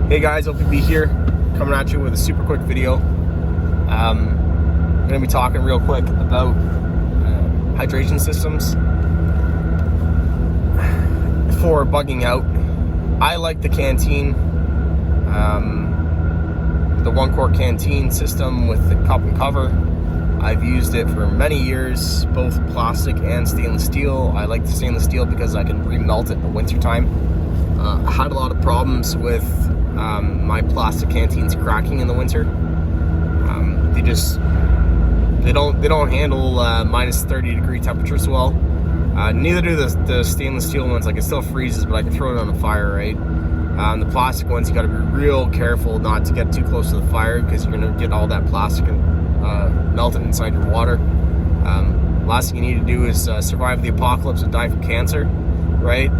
Hey guys, OPB here, coming at you with a super quick video. I'm going to be talking real quick about hydration systems for bugging out. I like the canteen, the 1 quart canteen system with the cup and cover. I've used it for many years, both plastic and stainless steel. I like the stainless steel because I can remelt it in the winter time. I had a lot of problems with my plastic canteens cracking in the winter. They don't handle minus 30 degree temperatures well. Neither do the stainless steel ones. Like, it still freezes, but I can throw it on the fire, right? The plastic ones, you got to be real careful not to get too close to the fire because you're gonna get all that plastic melted inside your water. Last thing you need to do is survive the apocalypse and die from cancer, right?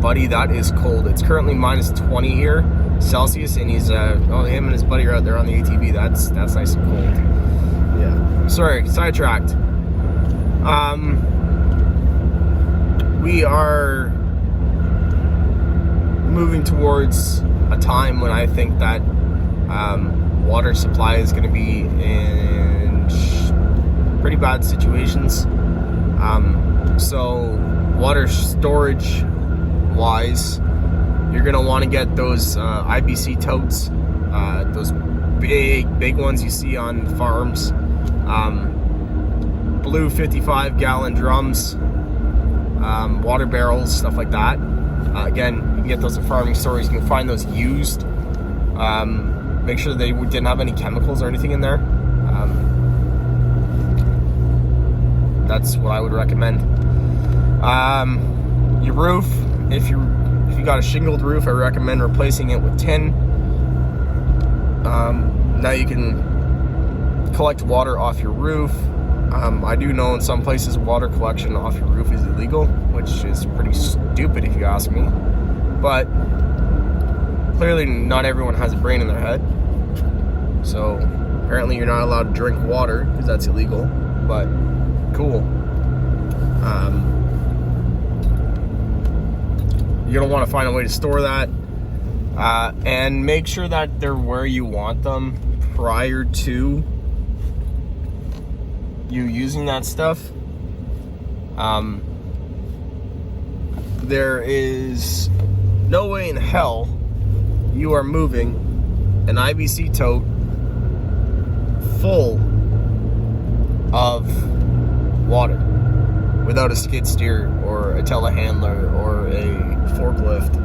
Buddy, that is cold. It's currently minus 20 here Celsius, and he's him and his buddy are out there on the ATV. That's nice and cold. Yeah. Sorry, sidetracked. We are moving towards a time when I think that water supply is going to be in pretty bad situations. So water storage wise, you're gonna want to get those IBC totes, those big ones you see on farms, blue 55 gallon drums, water barrels, stuff like that. Again, you can get those at farming stores. You can find those used. Make sure they didn't have any chemicals or anything in there. That's what I would recommend. Your roof, if you got a shingled roof, I recommend replacing it with tin. Now you can collect water off your roof. I do know in some places water collection off your roof is illegal, which is pretty stupid if you ask me. But clearly not everyone has a brain in their head. So apparently you're not allowed to drink water because that's illegal. But cool. You're going to want to find a way to store that, and make sure that they're where you want them prior to you using that stuff. There is no way in hell you are moving an IBC tote full of water without a skid steer or a telehandler or a forklift.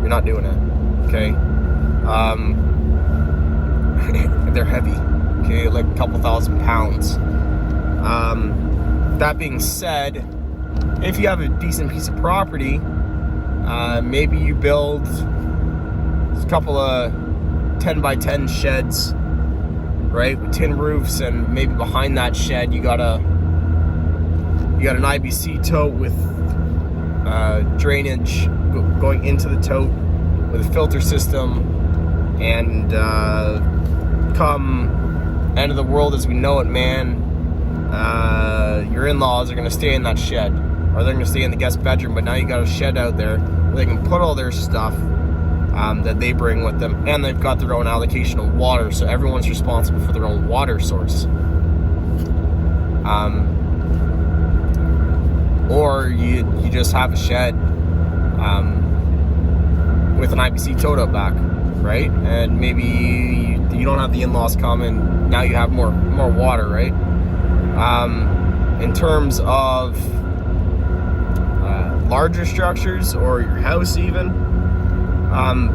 You're not doing it, okay? They're heavy, okay, like a couple thousand pounds. That being said, if you have a decent piece of property, maybe you build a couple of 10 by 10 sheds, right, with tin roofs, and maybe behind that shed you got an IBC tote with drainage going into the tote with a filter system, and come end of the world as we know it, man, your in-laws are going to stay in that shed, or they're going to stay in the guest bedroom, but now you got a shed out there where they can put all their stuff that they bring with them, and they've got their own allocation of water, so everyone's responsible for their own water source. Or you just have a shed with an IBC tote out back, right? And maybe you don't have the in-laws come, and now you have more water, right? In terms of larger structures or your house even,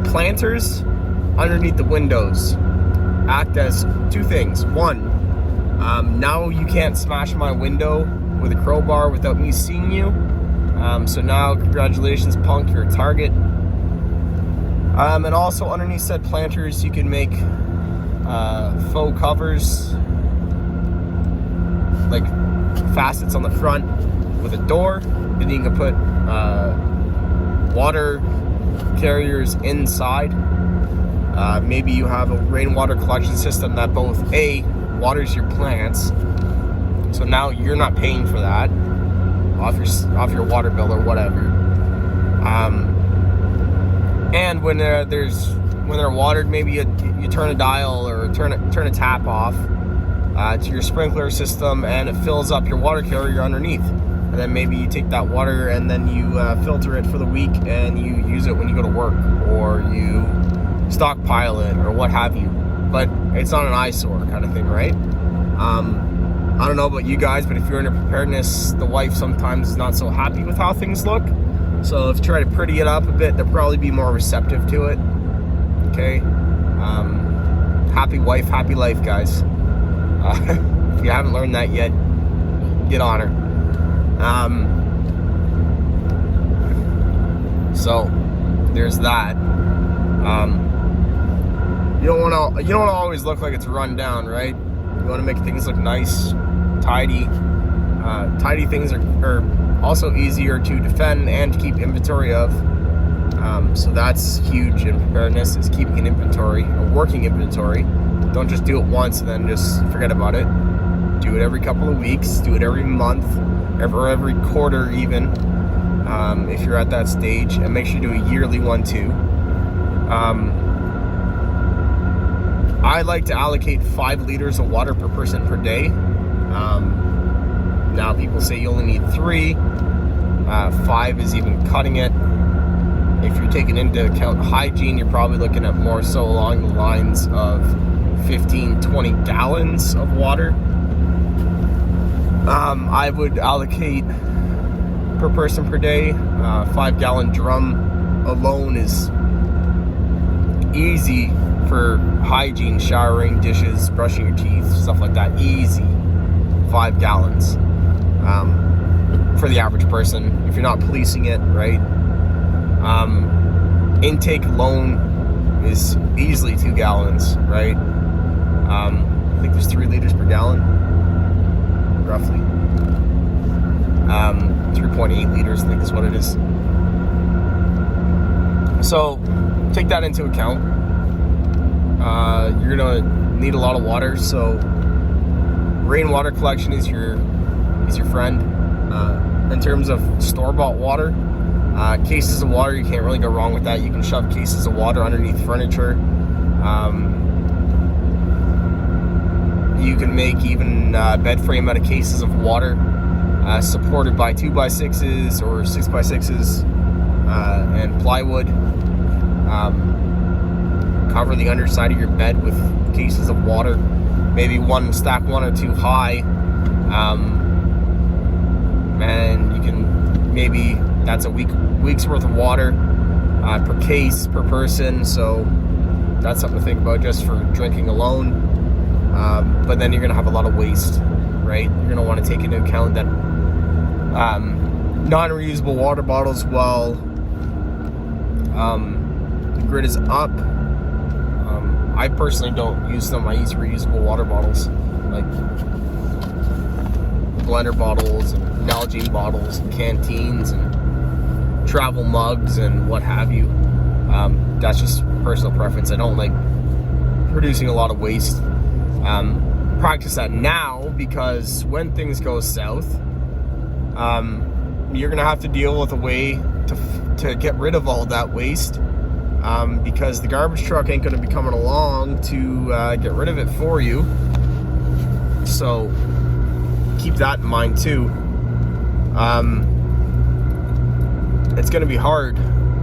planters underneath the windows act as two things. One, now you can't smash my window with a crowbar without me seeing you. So now, congratulations, punk, you're a target. And also underneath said planters, you can make faux covers, like facets on the front with a door. Then you can put water carriers inside. Maybe you have a rainwater collection system that both waters your plants, so now you're not paying for that off your water bill or whatever. And And when they're watered, maybe you turn a dial or turn a tap off to your sprinkler system, and it fills up your water carrier underneath. And then maybe you take that water and then you filter it for the week, and you use it when you go to work, or you stockpile it, or what have you. But it's not an eyesore kind of thing, right? I don't know about you guys, but if you're into preparedness, the wife sometimes is not so happy with how things look. So if you try to pretty it up a bit, they'll probably be more receptive to it. Okay? Happy wife, happy life, guys. If you haven't learned that yet, get on her. So there's that. You don't want to always look like it's run down, right? You want to make things look nice, tidy. Tidy things are also easier to defend and to keep inventory of. So that's huge in preparedness, is keeping an inventory, a working inventory. Don't just do it once and then just forget about it. Do it every couple of weeks, do it every month, every quarter even, if you're at that stage, and make sure you do a yearly one too. I like to allocate 5 liters of water per person per day. Now people say you only need 3. 5 is even cutting it. If you're taking into account hygiene, you're probably looking at more so along the lines of 15-20 gallons of water. I would allocate per person per day. 5-gallon drum alone is easy for hygiene, showering, dishes, brushing your teeth, stuff like that. Easy. 5 gallons for the average person, if you're not policing it, right? Intake alone is easily 2 gallons, right? I think there's 3 liters per gallon, roughly. 3.8 liters, I think is what it is. So take that into account. You're gonna need a lot of water, so rainwater collection is your friend. In terms of store-bought water, cases of water, you can't really go wrong with that. You can shove cases of water underneath furniture. You can make even bed frame out of cases of water, supported by 2x6s or 6x6s and plywood. Cover the underside of your bed with cases of water, maybe stack 1 or 2 high, and you can that's a week's worth of water per case per person. So that's something to think about just for drinking alone. But then you're gonna have a lot of waste, right? You're gonna want to take into account that non-reusable water bottles, while the grid is up, I personally don't use them. I use reusable water bottles, like blender bottles and Nalgene bottles and canteens and travel mugs and what have you. That's just personal preference. I don't like producing a lot of waste. Practice that now, because when things go south, you're gonna have to deal with a way to get rid of all that waste, because the garbage truck ain't gonna be coming along to get rid of it for you. So keep that in mind too. It's gonna be hard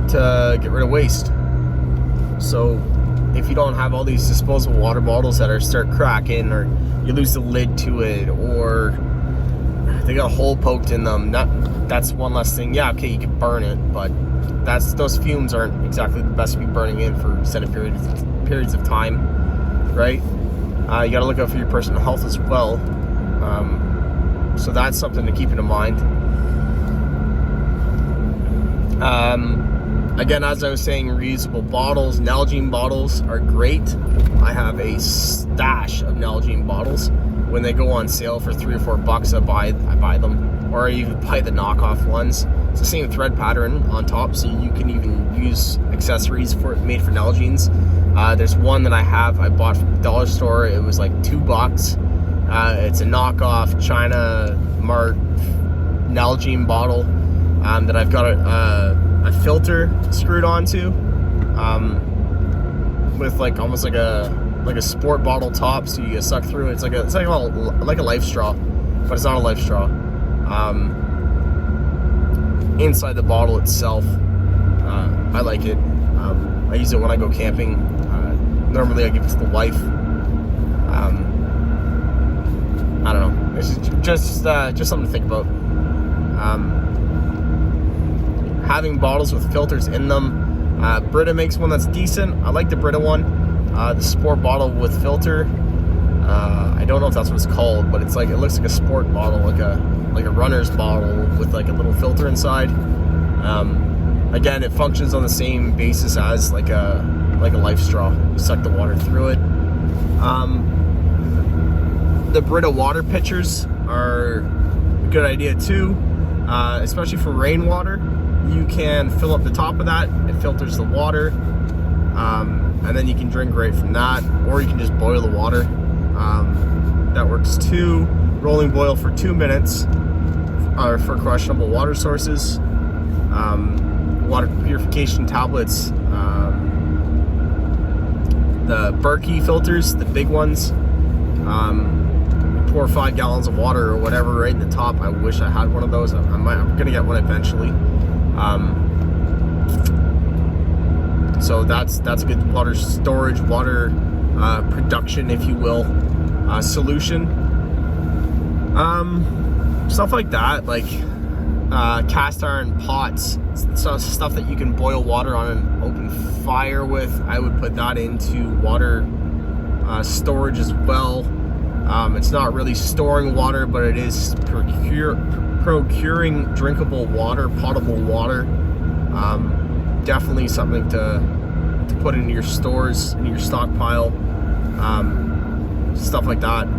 to get rid of waste. So if you don't have all these disposable water bottles that start cracking, or you lose the lid to it, or they got a hole poked in them, that's one less thing. Yeah, okay, you can burn it, but those fumes aren't exactly the best to be burning in for extended periods of time, right? You gotta look out for your personal health as well. So that's something to keep in mind. Again, as I was saying, reusable bottles, Nalgene bottles are great. I have a stash of Nalgene bottles. When they go on sale for $3 or $4, I buy them, or I even buy the knockoff ones. It's the same thread pattern on top, so you can even use accessories made for Nalgenes. There's one that I bought from the dollar store. It was like $2. It's a knockoff China Mart Nalgene bottle that I've got a filter screwed onto. with like almost like a sport bottle top, so you suck through it. It's like a life straw, but it's not a life straw. Inside the bottle itself, I like it. I use it when I go camping. Normally I give it to the wife. I don't know. It's just something to think about. Having bottles with filters in them. Brita makes one that's decent. I like the Brita one. The sport bottle with filter. I don't know if that's what it's called, but it's like, it looks like a sport bottle, like a runner's bottle with like a little filter inside. Again, it functions on the same basis as like a life straw. You suck the water through it. The Brita water pitchers are a good idea too, especially for rainwater. You can fill up the top of that. It filters the water, and then you can drink right from that, or you can just boil the water. That works too. Rolling boil for 2 minutes for questionable water sources. Water purification tablets. The Berkey filters, the big ones. Pour 5 gallons of water or whatever right in the top. I wish I had one of those. I'm gonna get one eventually. So that's a good water storage, water production, if you will, solution. Stuff like that, like cast iron pots, stuff that you can boil water on an open fire with. I would put that into water storage as well. It's not really storing water, but it is procuring drinkable water, potable water. Definitely something to put into your stores, in your stockpile, stuff like that.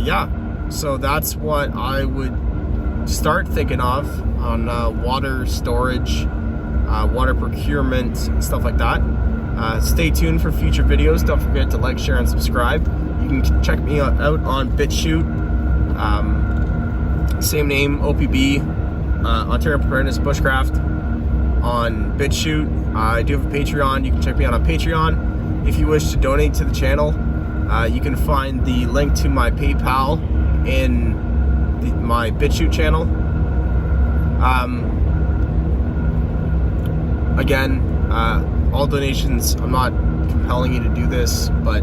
Yeah, so that's what I would start thinking of on water storage, water procurement, stuff like that. Stay tuned for future videos. Don't forget to like, share, and subscribe. You can check me out on BitChute. Same name, OPB, Ontario Preparedness Bushcraft on BitChute. I do have a Patreon. You can check me out on Patreon. If you wish to donate to the channel, you can find the link to my PayPal in my BitChute channel. Again, all donations, I'm not compelling you to do this, but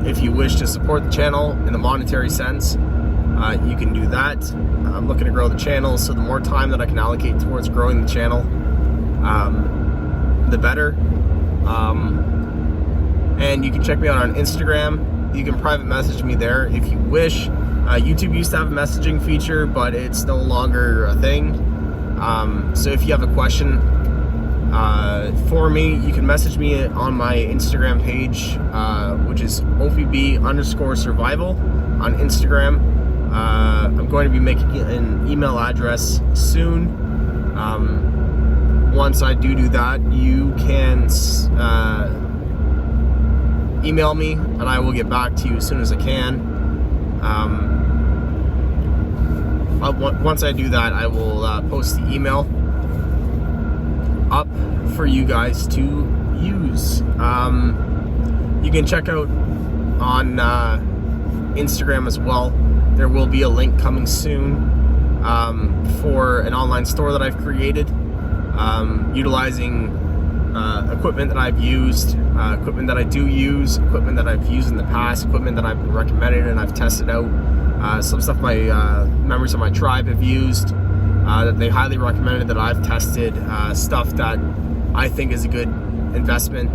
if you wish to support the channel in a monetary sense, you can do that. I'm looking to grow the channel, so the more time that I can allocate towards growing the channel, the better. And you can check me out on Instagram. You can private message me there if you wish. YouTube used to have a messaging feature, but it's no longer a thing. So if you have a question for me, you can message me on my Instagram page, which is OPB_survival on Instagram. I'm going to be making an email address soon. Once I do that, you can email me, and I will get back to you as soon as I can. Once I do that, I will post the email up for you guys to use. You can check out on Instagram as well. There will be a link coming soon for an online store that I've created, utilizing equipment that I've used, equipment that I do use, equipment that I've used in the past, equipment that I've recommended and I've tested out, some stuff my members of my tribe have used, that they highly recommended, that I've tested, stuff that I think is a good investment.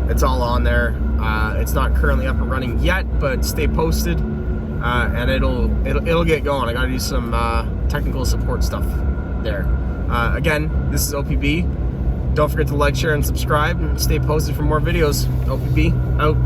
It's all on there. It's not currently up and running yet, but stay posted, and it'll get going. I gotta do some technical support stuff there. Again, this is OPB. Don't forget to like, share, and subscribe, and stay posted for more videos. OPB out.